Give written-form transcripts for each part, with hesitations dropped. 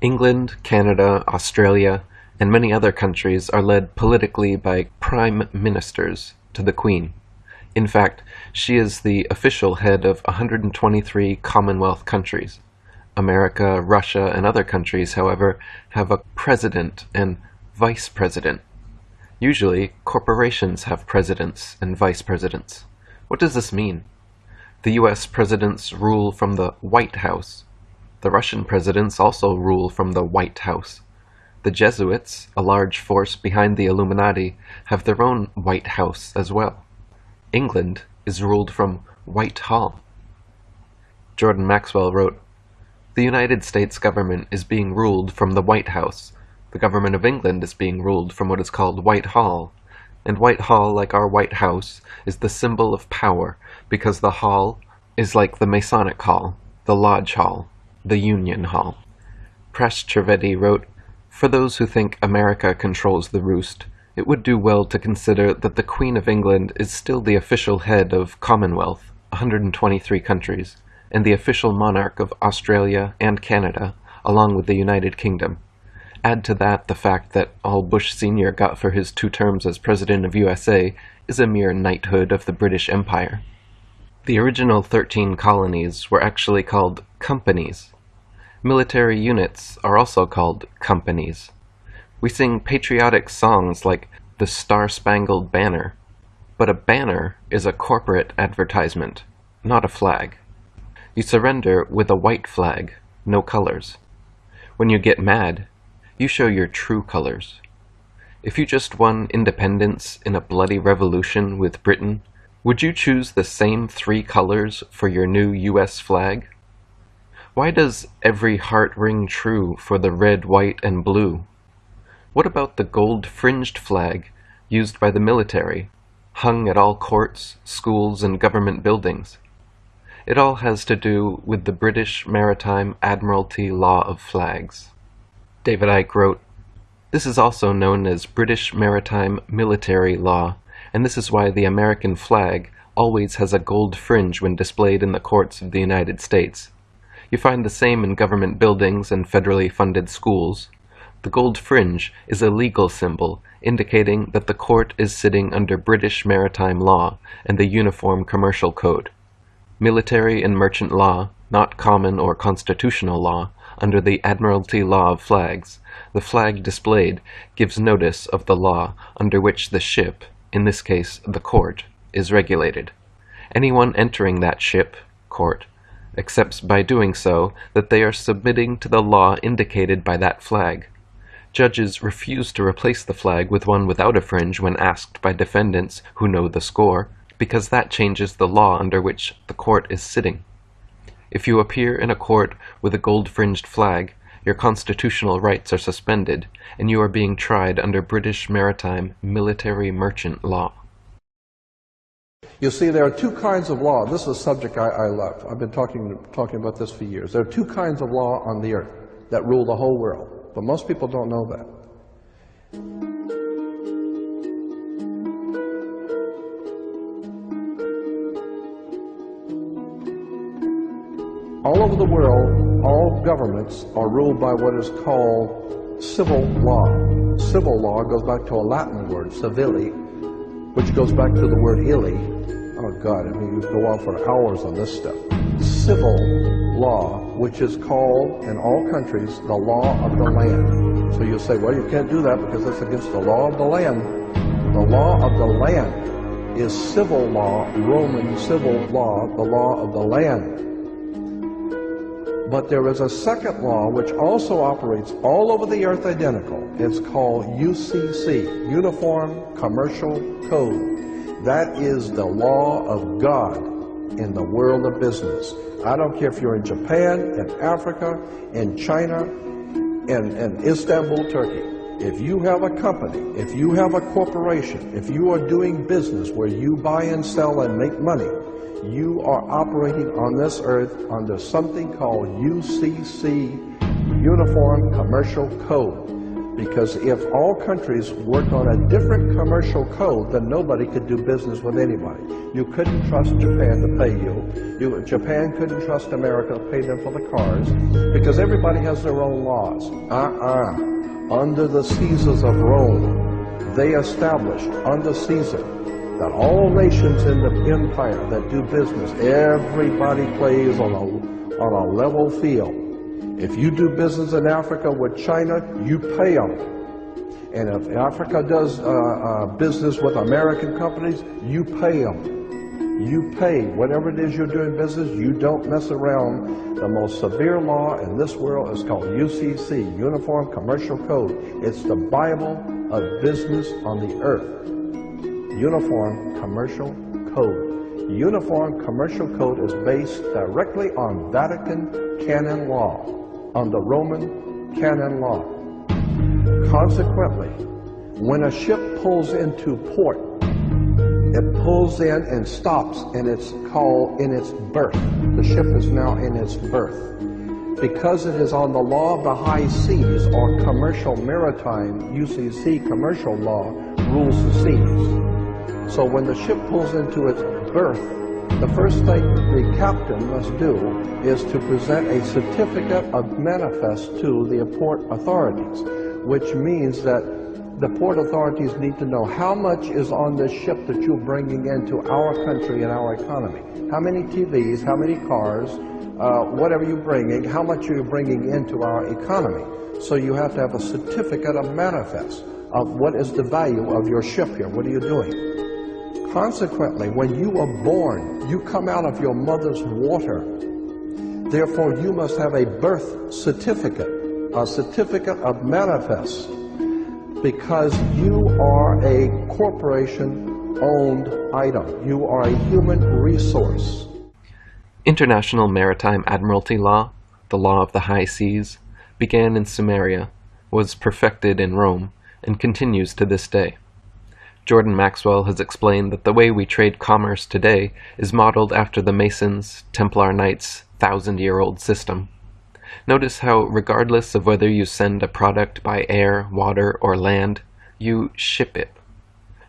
England, Canada, Australia, and many other countries are led politically by prime ministers to the Queen. In fact, she is the official head of 123 Commonwealth countries. America, Russia, and other countries, however, have a president and vice president. Usually, corporations have presidents and vice presidents. What does this mean? The US presidents rule from the White House. The Russian presidents also rule from the White House. The Jesuits, a large force behind the Illuminati, have their own White House as well. England is ruled from Whitehall. Jordan Maxwell wrote, "The United States government is being ruled from the White House. The government of England is being ruled from what is called Whitehall. And Whitehall, like our White House, is the symbol of power, because the hall is like the Masonic Hall, the Lodge Hall, the Union Hall." Press Trivedi wrote, "For those who think America controls the roost, it would do well to consider that the Queen of England is still the official head of Commonwealth, 123 countries, and the official monarch of Australia and Canada, along with the United Kingdom. Add to that the fact that all Bush Sr. got for his 2 terms as President of USA is a mere knighthood of the British Empire." The original 13 colonies were actually called companies. Military units are also called companies. We sing patriotic songs like the Star-Spangled Banner, but a banner is a corporate advertisement, not a flag. You surrender with a white flag, no colors. When you get mad, you show your true colors. If you just won independence in a bloody revolution with Britain, would you choose the same 3 colors for your new US flag? Why does every heart ring true for the red, white, and blue? What about the gold-fringed flag used by the military, hung at all courts, schools, and government buildings? It all has to do with the British Maritime Admiralty Law of Flags. David Icke wrote, "This is also known as British Maritime Military Law, and this is why the American flag always has a gold fringe when displayed in the courts of the United States. You find the same in government buildings and federally funded schools. The gold fringe is a legal symbol indicating that the court is sitting under British maritime law and the Uniform Commercial Code. Military and merchant law, not common or constitutional law, under the Admiralty Law of Flags, the flag displayed gives notice of the law under which the ship, in this case the court, is regulated. Anyone entering that ship, court, accepts by doing so that they are submitting to the law indicated by that flag. Judges refuse to replace the flag with one without a fringe when asked by defendants who know the score, because that changes the law under which the court is sitting. If you appear in a court with a gold-fringed flag, your constitutional rights are suspended, and you are being tried under British maritime military merchant law." You see, there are 2 kinds of law. This is a subject I love. I've been talking about this for years. There are 2 kinds of law on the earth that rule the whole world, but most people don't know that. All over the world, all governments are ruled by what is called civil law. Civil law goes back to a Latin word, civili, which goes back to the word illy. Oh God, I mean, you go on for hours on this stuff. Civil law, which is called, in all countries, the law of the land. So you say, well, you can't do that because that's against the law of the land. The law of the land is civil law, Roman civil law, the law of the land. But there is a second law which also operates all over the earth identical. It's called UCC, Uniform Commercial Code. That is the law of God in the world of business. I don't care if you're in Japan, in Africa, in China, in Istanbul, Turkey. If you have a company, if you have a corporation, if you are doing business where you buy and sell and make money, you are operating on this earth under something called UCC, Uniform Commercial Code, Because if all countries worked on a different commercial code, then nobody could do business with anybody. You couldn't trust Japan to pay you. Japan couldn't trust America to pay them for the cars, because everybody has their own laws. Under the Caesars of Rome, they established under Caesar that all nations in the empire that do business, everybody plays on a level field. If you do business in Africa with China, you pay them. And if Africa does business with American companies, you pay them. You pay. Whatever it is you're doing business, you don't mess around. The most severe law in this world is called UCC, Uniform Commercial Code. It's the Bible of business on the earth. Uniform Commercial Code. Uniform Commercial Code is based directly on Vatican canon law, on the Roman canon law. Consequently, when a ship pulls into port, it pulls in and stops, and it's called in its berth. The ship is now in its berth. Because it is on the law of the high seas, or commercial maritime, UCC commercial law, rules the seas. So when the ship pulls into its berth, the first thing the captain must do is to present a certificate of manifest to the port authorities, which means that the port authorities need to know how much is on this ship that you're bringing into our country and our economy. How many TVs, how many cars, whatever you're bringing, how much are you bringing into our economy? So you have to have a certificate of manifest of what is the value of your ship here. What are you doing? Consequently, when you are born, you come out of your mother's water. Therefore, you must have a birth certificate, a certificate of manifest, because you are a corporation-owned item. You are a human resource. International Maritime Admiralty Law, the law of the high seas, began in Sumeria, was perfected in Rome, and continues to this day. Jordan Maxwell has explained that the way we trade commerce today is modeled after the Masons, Templar Knights' 1,000-year-old system. Notice how, regardless of whether you send a product by air, water, or land, you ship it.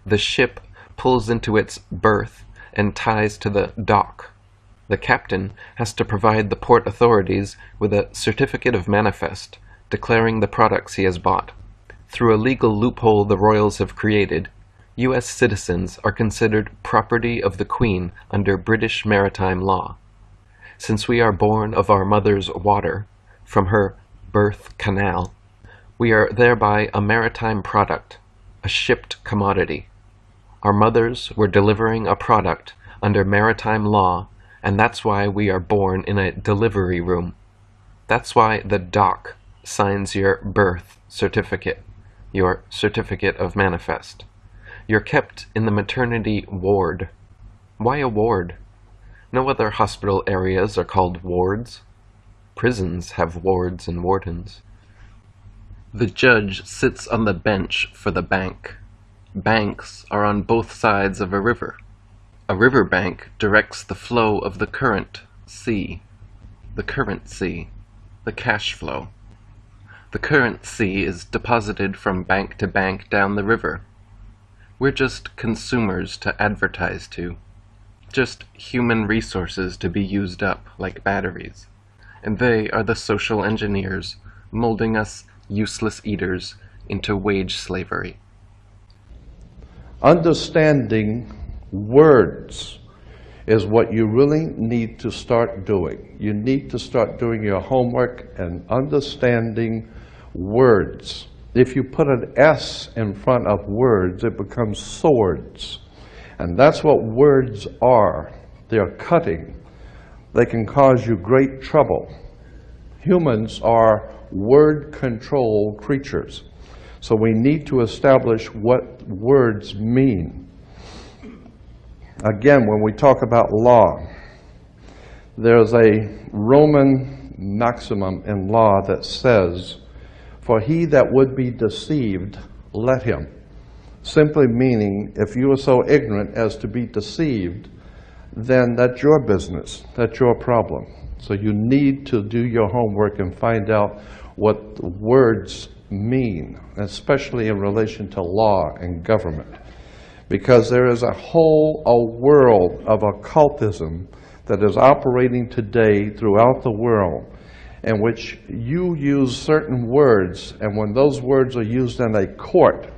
The ship pulls into its berth and ties to the dock. The captain has to provide the port authorities with a certificate of manifest declaring the products he has bought. Through a legal loophole the royals have created, U.S. citizens are considered property of the Queen under British maritime law. Since we are born of our mother's water, from her birth canal, we are thereby a maritime product, a shipped commodity. Our mothers were delivering a product under maritime law, and that's why we are born in a delivery room. That's why the dock signs your birth certificate, your certificate of manifest. You're kept in the maternity ward. Why a ward? No other hospital areas are called wards. Prisons have wards and wardens. The judge sits on the bench for the bank. Banks are on both sides of a river. A river bank directs the flow of the current sea, the currency, the cash flow. The currency is deposited from bank to bank down the river. We're just consumers to advertise to, just human resources to be used up like batteries. And they are the social engineers, molding us useless eaters into wage slavery. Understanding words is what you really need to start doing. You need to start doing your homework and understanding words. If you put an S in front of words, it becomes swords. And that's what words are. They're cutting. They can cause you great trouble. Humans are word-controlled creatures. So we need to establish what words mean. Again, when we talk about law, there's a Roman maximum in law that says, "For he that would be deceived, let him." Simply meaning, if you are so ignorant as to be deceived, then that's your business, that's your problem. So you need to do your homework and find out what words mean, especially in relation to law and government? Because there is a world of occultism that is operating today throughout the world, in which you use certain words, and when those words are used in a court,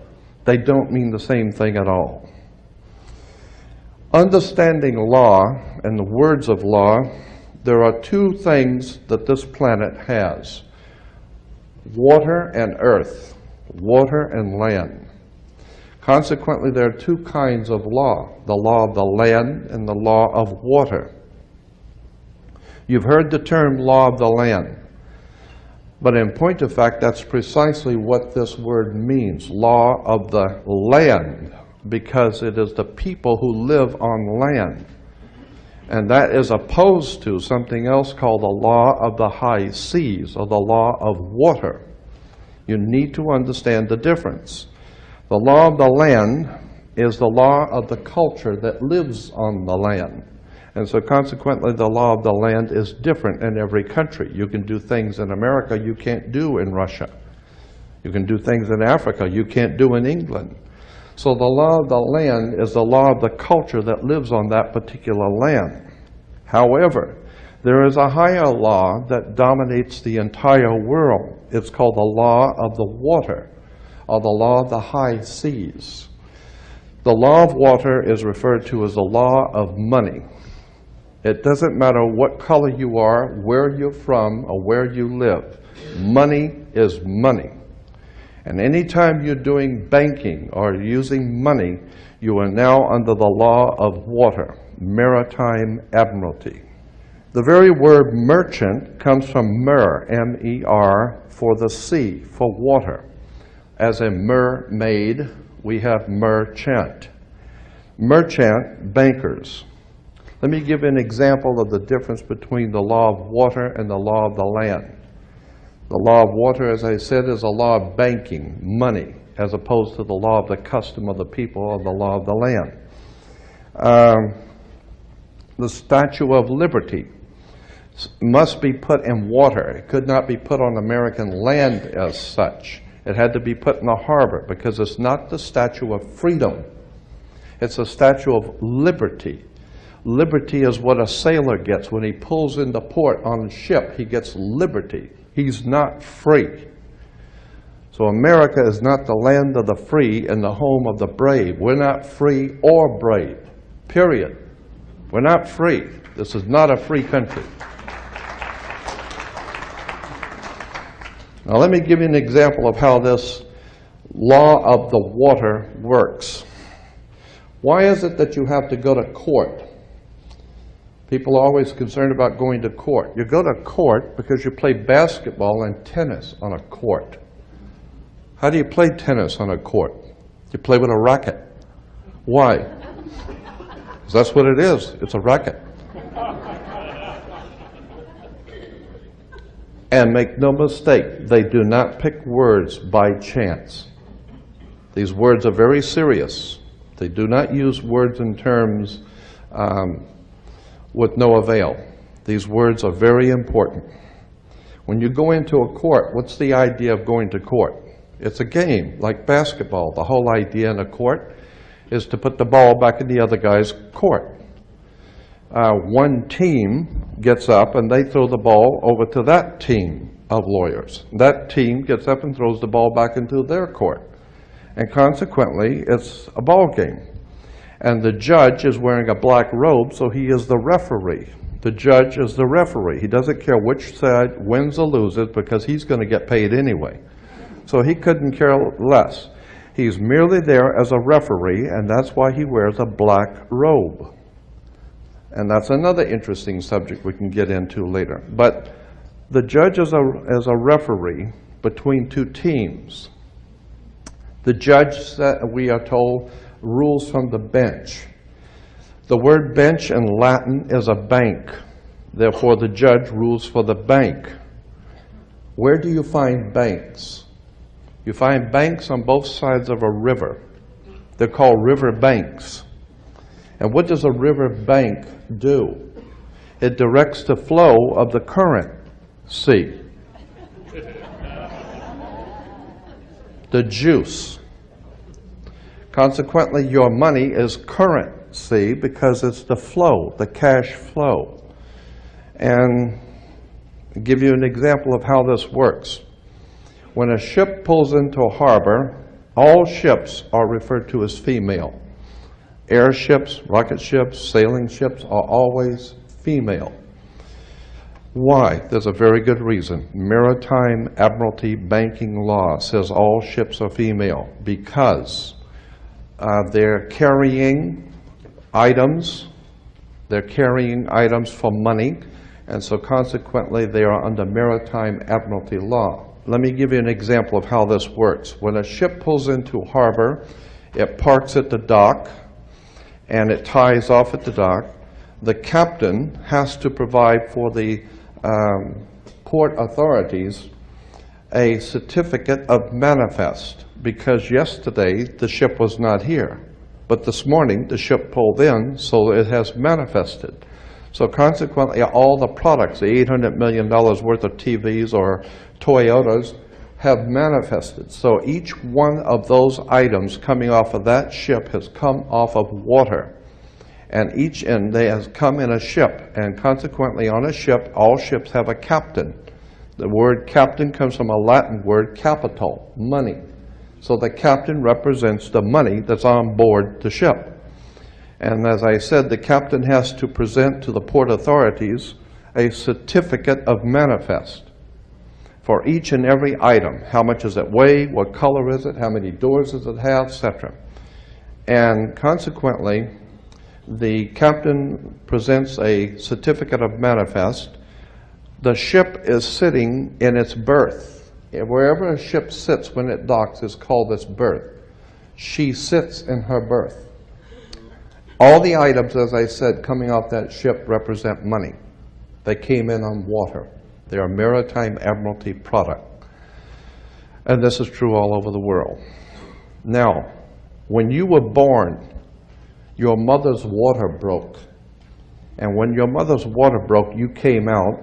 they don't mean the same thing at all. Understanding law and the words of law, there are two things that this planet has: water and earth, water and land. Consequently, there are two kinds of law: the law of the land and the law of water. You've heard the term law of the land, but in point of fact, that's precisely what this word means, law of the land, because it is the people who live on land. And that is opposed to something else called the law of the high seas, or the law of water. You need to understand the difference. The law of the land is the law of the culture that lives on the land. And so consequently, the law of the land is different in every country. You can do things in America you can't do in Russia. You can do things in Africa you can't do in England. So the law of the land is the law of the culture that lives on that particular land. However, there is a higher law that dominates the entire world. It's called the law of the water, or the law of the high seas. The law of water is referred to as the law of money. It doesn't matter what color you are, where you're from, or where you live. Money is money. And anytime you're doing banking or using money, you are now under the law of water, maritime admiralty. The very word merchant comes from mer, M-E-R, for the sea, for water. As in mermaid, we have merchant. Merchant, bankers. Let me give an example of the difference between the law of water and the law of the land. The law of water, as I said, is a law of banking, money, as opposed to the law of the custom of the people or the law of the land. The Statue of Liberty must be put in water. It could not be put on American land as such. It had to be put in the harbor, because it's not the Statue of Freedom. It's a Statue of Liberty. Liberty is what a sailor gets when he pulls into port on a ship. He gets liberty. He's not free. So America is not the land of the free and the home of the brave. We're not free or brave, period. We're not free. This is not a free country. Now let me give you an example of how this law of the water works. Why is it that you have to go to court? People are always concerned about going to court. You go to court because you play basketball and tennis on a court. How do you play tennis on a court? You play with a racket. Why? Because that's what it is. It's a racket. And make no mistake, they do not pick words by chance. These words are very serious. They do not use words in terms with no avail. These words are very important. When you go into a court, what's the idea of going to court? It's a game, like basketball. The whole idea in a court is to put the ball back in the other guy's court. One team gets up and they throw the ball over to that team of lawyers. That team gets up and throws the ball back into their court. And consequently, it's a ball game. And the judge is wearing a black robe, so he is the referee. The judge is the referee. He doesn't care which side wins or loses, because he's going to get paid anyway. So he couldn't care less. He's merely there as a referee, and that's why he wears a black robe. And that's another interesting subject we can get into later. But the judge is a referee between two teams. The judge, we are told, rules from the bench. The word bench in Latin is a bank. Therefore, the judge rules for the bank. Where do you find banks? You find banks on both sides of a river. They're called river banks. And what does a river bank do? It directs the flow of the current. See? the juice. Consequently, your money is currency because it's the flow, the cash flow. And I'll give you an example of how this works. When a ship pulls into a harbor, all ships are referred to as female. Airships, rocket ships, sailing ships are always female. Why? There's a very good reason. Maritime Admiralty banking law says all ships are female because they're carrying items for money, and so consequently they are under Maritime Admiralty law. Let me give you an example of how this works. When a ship pulls into a harbor, it parks at the dock, and it ties off at the dock. The captain has to provide for the port authorities a certificate of manifest, because yesterday the ship was not here, but this morning the ship pulled in, so it has manifested. So consequently, all the products, the $800 million worth of TVs or Toyotas, have manifested. So each one of those items coming off of that ship has come off of water. And they has come in a ship. And consequently, on a ship, all ships have a captain. The word captain comes from a Latin word, capital, money. So the captain represents the money that's on board the ship. And as I said, the captain has to present to the port authorities a certificate of manifest for each and every item. How much does it weigh? What color is it? How many doors does it have? Etc. And consequently, the captain presents a certificate of manifest. The ship is sitting in its berth. Wherever a ship sits when it docks is called its berth. She sits in her berth. All the items, as I said, coming off that ship represent money. They came in on water. They are Maritime Admiralty product. And this is true all over the world. Now, when you were born, your mother's water broke. And when your mother's water broke, you came out.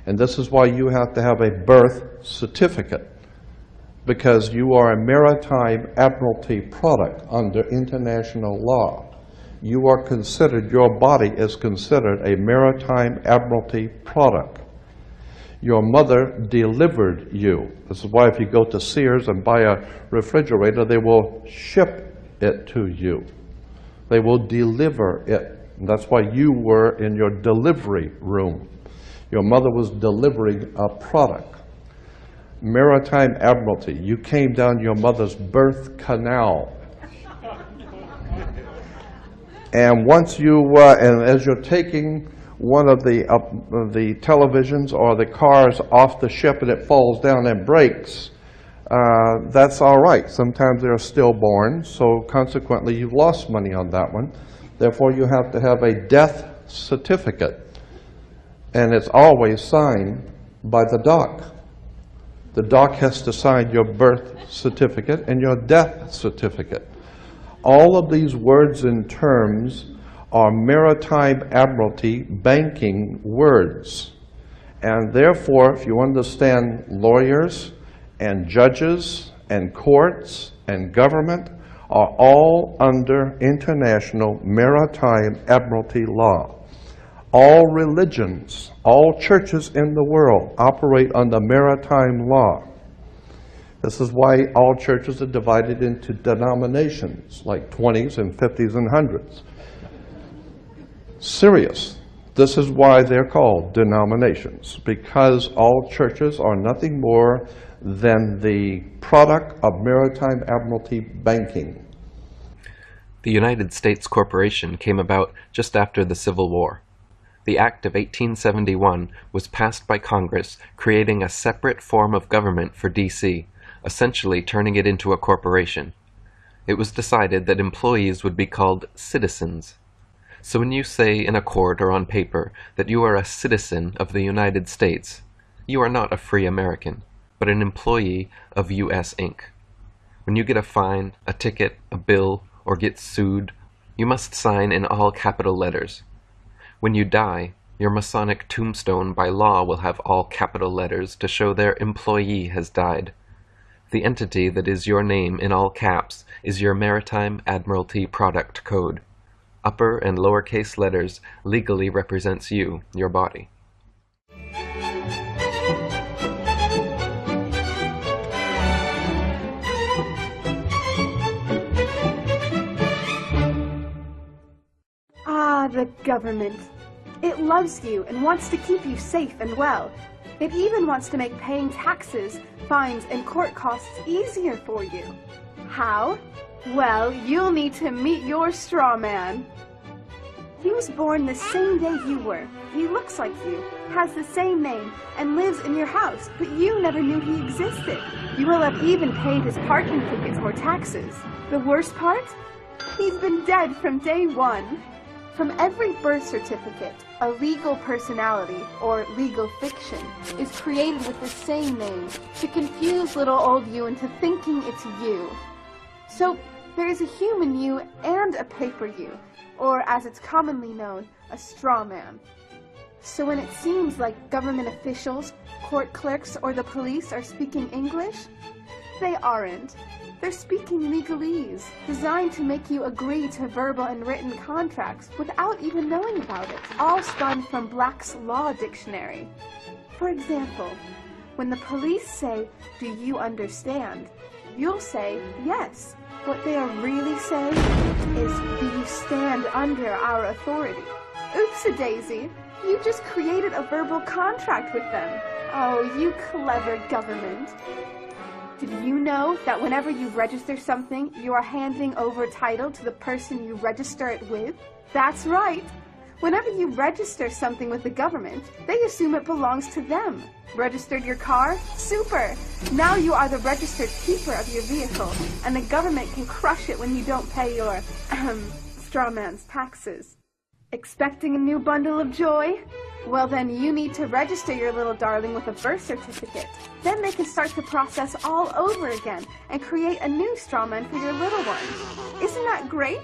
And this is why you have to have a birth certificate, because you are a Maritime Admiralty product under international law. You are considered, your body is considered a Maritime Admiralty product. Your mother delivered you. This is why if you go to Sears and buy a refrigerator, they will ship it to you. They will deliver it. And that's why you were in your delivery room. Your mother was delivering a product. Maritime Admiralty, you came down your mother's birth canal. And once and as you're taking one of the televisions or the cars off the ship and it falls down and breaks, that's all right. Sometimes they're stillborn, so consequently you've lost money on that one. Therefore, you have to have a death certificate. And it's always signed by the dock. The dock has to sign your birth certificate and your death certificate. All of these words and terms are Maritime Admiralty banking words. And therefore, if you understand lawyers and judges and courts and government are all under international Maritime Admiralty law. All religions, all churches in the world operate under maritime law. This is why all churches are divided into denominations, like 20s and 50s and 100s. Serious. This is why they're called denominations, because all churches are nothing more than the product of Maritime Admiralty banking. The United States Corporation came about just after the Civil War. The Act of 1871 was passed by Congress, creating a separate form of government for D.C., essentially turning it into a corporation. It was decided that employees would be called citizens. So when you say in a court or on paper that you are a citizen of the United States, you are not a free American, but an employee of U.S. Inc. When you get a fine, a ticket, a bill, or get sued, you must sign in all capital letters. When you die, your Masonic tombstone by law will have all capital letters to show their employee has died. The entity that is your name in all caps is your Maritime Admiralty Product Code. Upper and lowercase letters legally represents you, your body. Ah, the government. It loves you and wants to keep you safe and well. It even wants to make paying taxes, fines, and court costs easier for you. How? Well, you'll need to meet your straw man. He was born the same day you were. He looks like you, has the same name, and lives in your house, but you never knew he existed. You will have even paid his parking tickets or taxes. The worst part? He's been dead from day one. From every birth certificate, a legal personality, or legal fiction, is created with the same name to confuse little old you into thinking it's you. So, there is a human you and a paper you, or as it's commonly known, a straw man. So when it seems like government officials, court clerks, or the police are speaking English, they aren't. They're speaking legalese, designed to make you agree to verbal and written contracts without even knowing about it, all spun from Black's Law Dictionary. For example, when the police say, "Do you understand?" you'll say, "Yes." What they are really saying is, "Do you stand under our authority?" Oops-a-daisy, you just created a verbal contract with them. Oh, you clever government. Did you know that whenever you register something, you are handing over title to the person you register it with? That's right. Whenever you register something with the government, they assume it belongs to them. Registered your car? Super! Now you are the registered keeper of your vehicle, and the government can crush it when you don't pay your, straw man's taxes. Expecting a new bundle of joy? Well then you need to register your little darling with a birth certificate. Then they can start the process all over again and create a new straw man for your little one. Isn't that great?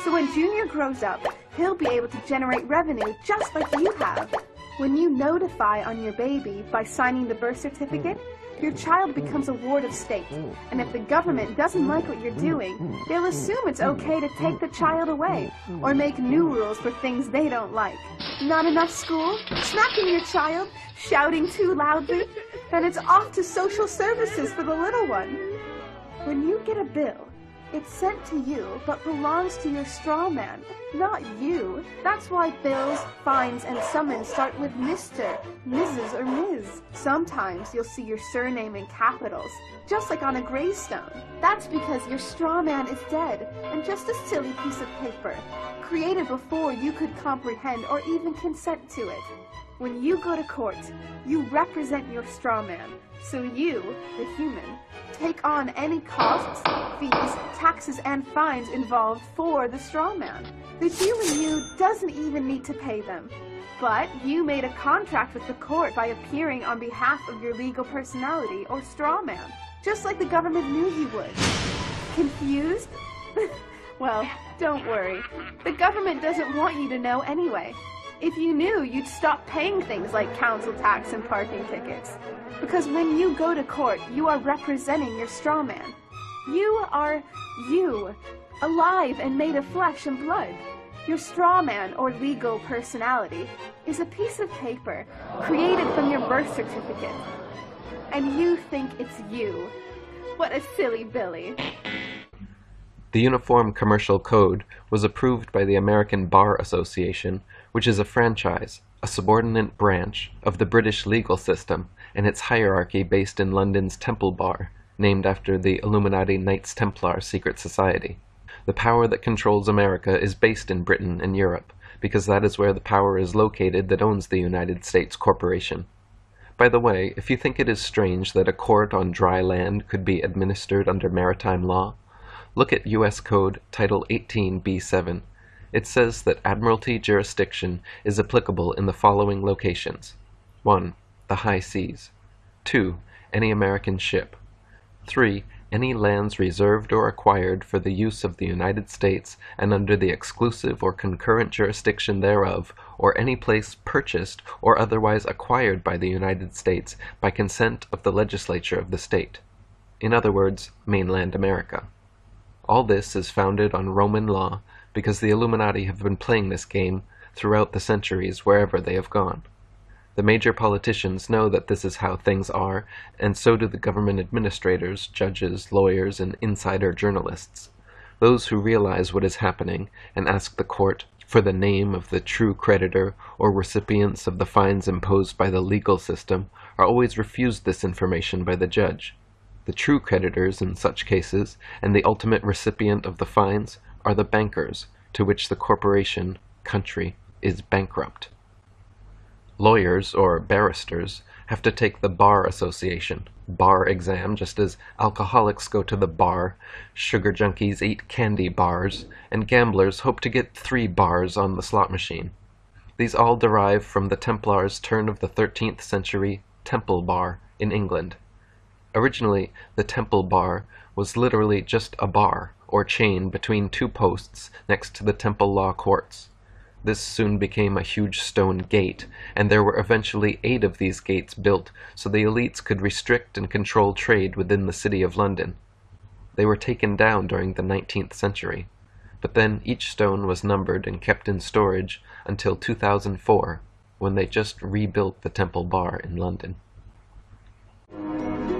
So when Junior grows up, he'll be able to generate revenue just like you have. When you notify on your baby by signing the birth certificate, your child becomes a ward of state, and if the government doesn't like what you're doing, they'll assume it's okay to take the child away, or make new rules for things they don't like. Not enough school? Smacking your child? Shouting too loudly? Then it's off to social services for the little one. When you get a bill, it's sent to you, but belongs to your straw man, not you. That's why bills, fines, and summons start with Mr., Mrs., or Ms. Sometimes you'll see your surname in capitals, just like on a gravestone. That's because your straw man is dead, and just a silly piece of paper, created before you could comprehend or even consent to it. When you go to court, you represent your straw man, so you, the human, take on any costs, fees, taxes, and fines involved for the straw man. The human you doesn't even need to pay them. But you made a contract with the court by appearing on behalf of your legal personality or straw man, just like the government knew you would. Confused? Well, don't worry. The government doesn't want you to know anyway. If you knew, you'd stop paying things like council tax and parking tickets. Because when you go to court, you are representing your straw man. You are you, alive and made of flesh and blood. Your straw man, or legal personality, is a piece of paper created from your birth certificate. And you think it's you. What a silly Billy. The Uniform Commercial Code was approved by the American Bar Association, which is a franchise, a subordinate branch of the British legal system, and its hierarchy based in London's Temple Bar, named after the Illuminati Knights Templar secret society. The power that controls America is based in Britain and Europe, because that is where the power is located that owns the United States Corporation. By the way, if you think it is strange that a court on dry land could be administered under maritime law, look at U.S. Code Title 18b7. It says that Admiralty jurisdiction is applicable in the following locations. 1. The high seas. 2. Any American ship. 3. Any lands reserved or acquired for the use of the United States and under the exclusive or concurrent jurisdiction thereof, or any place purchased or otherwise acquired by the United States by consent of the legislature of the state. in other words, mainland America. All this is founded on Roman law because the Illuminati have been playing this game throughout the centuries wherever they have gone. The major politicians know that this is how things are, and so do the government administrators, judges, lawyers, and insider journalists. Those who realize what is happening and ask the court for the name of the true creditor or recipients of the fines imposed by the legal system are always refused this information by the judge. The true creditors in such cases, and the ultimate recipient of the fines, are the bankers, to which the corporation, country, is bankrupt. Lawyers, or barristers, have to take the Bar Association bar exam just as alcoholics go to the bar, sugar junkies eat candy bars, and gamblers hope to get 3 bars on the slot machine. These all derive from the Templars' turn of the 13th century Temple Bar in England. Originally, the Temple Bar was literally just a bar, or chain between 2 posts next to the Temple Law Courts. This soon became a huge stone gate, and there were eventually 8 of these gates built so the elites could restrict and control trade within the city of London. They were taken down during the 19th century, but then each stone was numbered and kept in storage until 2004, when they just rebuilt the Temple Bar in London.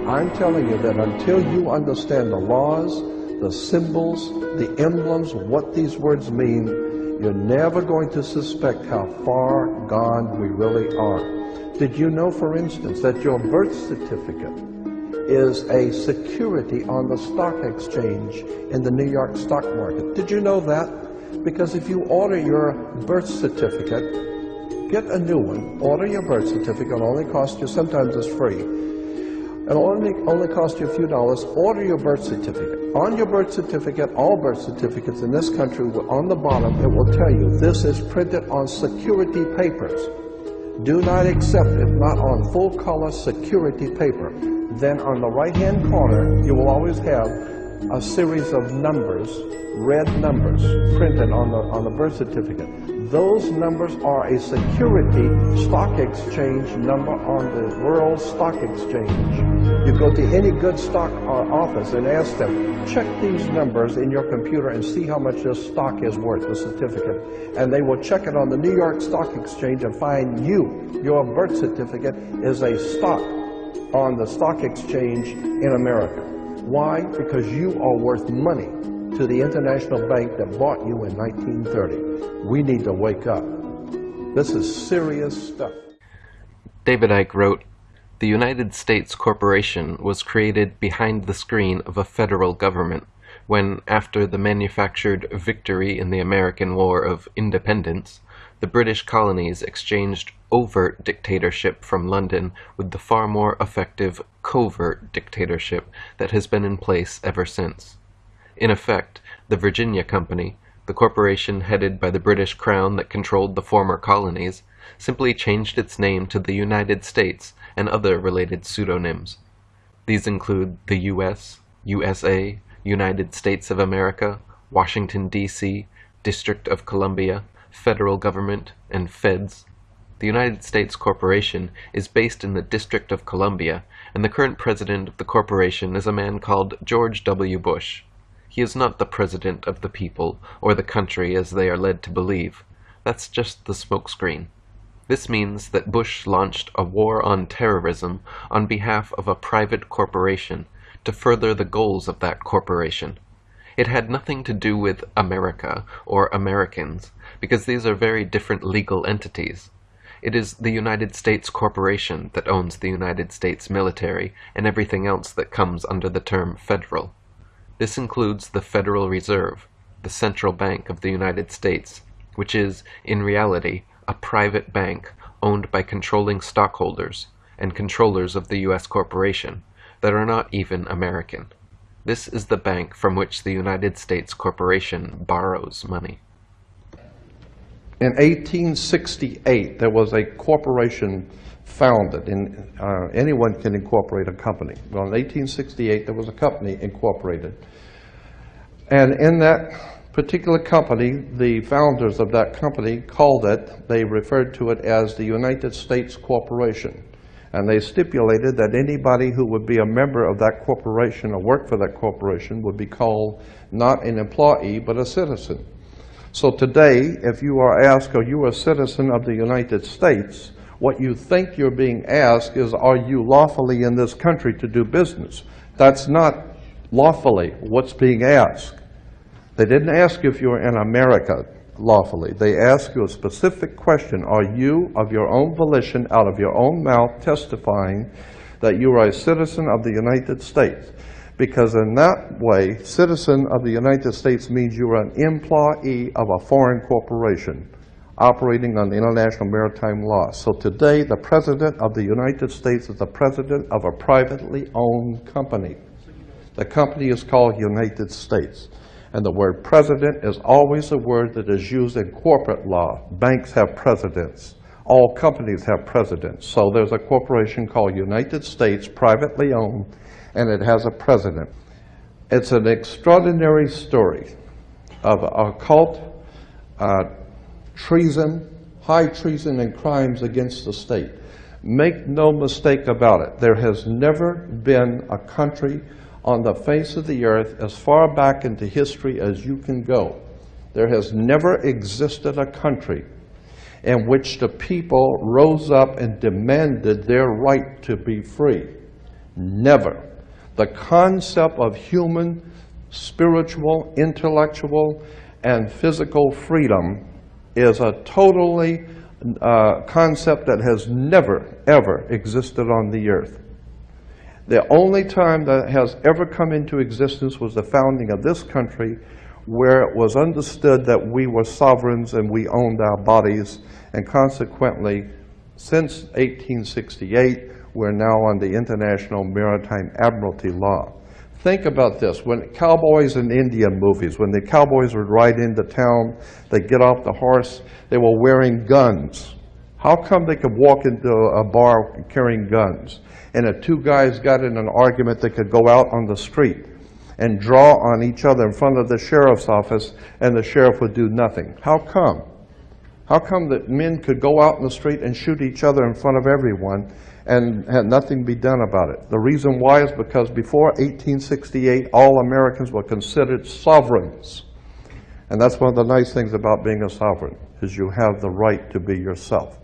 I'm telling you that until you understand the laws, the symbols, the emblems, what these words mean, you're never going to suspect how far gone we really are. Did you know, for instance, that your birth certificate is a security on the stock exchange in the New York stock market? Did you know that? Because if you order your birth certificate, get a new one, order your birth certificate, it'll only cost you, sometimes it's free, it'll only cost you a few dollars. Order your birth certificate. On your birth certificate, all birth certificates in this country, on the bottom, it will tell you this is printed on security papers. Do not accept it not on full color security paper. Then on the right-hand corner, you will always have a series of numbers, red numbers, printed on the birth certificate. Those numbers are a security stock exchange number on the World Stock Exchange. You go to any good stock office and ask them, check these numbers in your computer and see how much this stock is worth, the certificate. And they will check it on the New York Stock Exchange and find your birth certificate is a stock on the stock exchange in America. Why? Because you are worth money to the international bank that bought you in 1930. We need to wake up. This is serious stuff. David Icke wrote, "The United States Corporation was created behind the screen of a federal government when, after the manufactured victory in the American War of Independence, the British colonies exchanged overt dictatorship from London with the far more effective covert dictatorship that has been in place ever since. In effect, the Virginia Company, the corporation headed by the British Crown that controlled the former colonies, simply changed its name to the United States and other related pseudonyms. These include the U.S., USA, United States of America, Washington, D.C., District of Columbia, Federal Government, and Feds. The United States Corporation is based in the District of Columbia, and the current president of the corporation is a man called George W. Bush. He is not the president of the people, or the country as they are led to believe. That's just the smokescreen. This means that Bush launched a war on terrorism on behalf of a private corporation to further the goals of that corporation. It had nothing to do with America or Americans, because these are very different legal entities. It is the United States Corporation that owns the United States military and everything else that comes under the term federal. This includes the Federal Reserve, the central bank of the United States, which is, in reality, a private bank owned by controlling stockholders and controllers of the U.S. corporation that are not even American. This is the bank from which the United States Corporation borrows money. In 1868, there was a corporation founded. Anyone can incorporate a company. Well, in 1868, there was a company incorporated. And in that particular company, the founders of that company called it, they referred to it as the United States Corporation. And they stipulated that anybody who would be a member of that corporation or work for that corporation would be called not an employee, but a citizen. So today, if you are asked, are you a citizen of the United States, what you think you're being asked is, are you lawfully in this country to do business? That's not lawfully what's being asked. They didn't ask you if you were in America lawfully. They ask you a specific question. Are you, of your own volition, out of your own mouth, testifying that you are a citizen of the United States? Because in that way, citizen of the United States means you are an employee of a foreign corporation operating on international maritime law. So today, the President of the United States is the President of a privately owned company. The company is called United States. And the word president is always a word that is used in corporate law. Banks have presidents. All companies have presidents. So there's a corporation called United States, privately owned, and it has a president. It's an extraordinary story of occult treason, high treason and crimes against the state. Make no mistake about it. There has never been a country on the face of the earth, as far back into history as you can go, there has never existed a country in which the people rose up and demanded their right to be free. Never. The concept of human, spiritual, intellectual, and physical freedom is a totally concept that has never, ever existed on the earth. The only time that has ever come into existence was the founding of this country, where it was understood that we were sovereigns and we owned our bodies, and consequently, since 1868, we're now on the International Maritime Admiralty Law. Think about this. When cowboys in Indian movies, when the cowboys would ride into town, they'd get off the horse, they were wearing guns. How come they could walk into a bar carrying guns? And if two guys got in an argument, they could go out on the street and draw on each other in front of the sheriff's office, and the sheriff would do nothing. How come? How come that men could go out in the street and shoot each other in front of everyone and had nothing be done about it? The reason why is because before 1868, all Americans were considered sovereigns. And that's one of the nice things about being a sovereign, is you have the right to be yourself.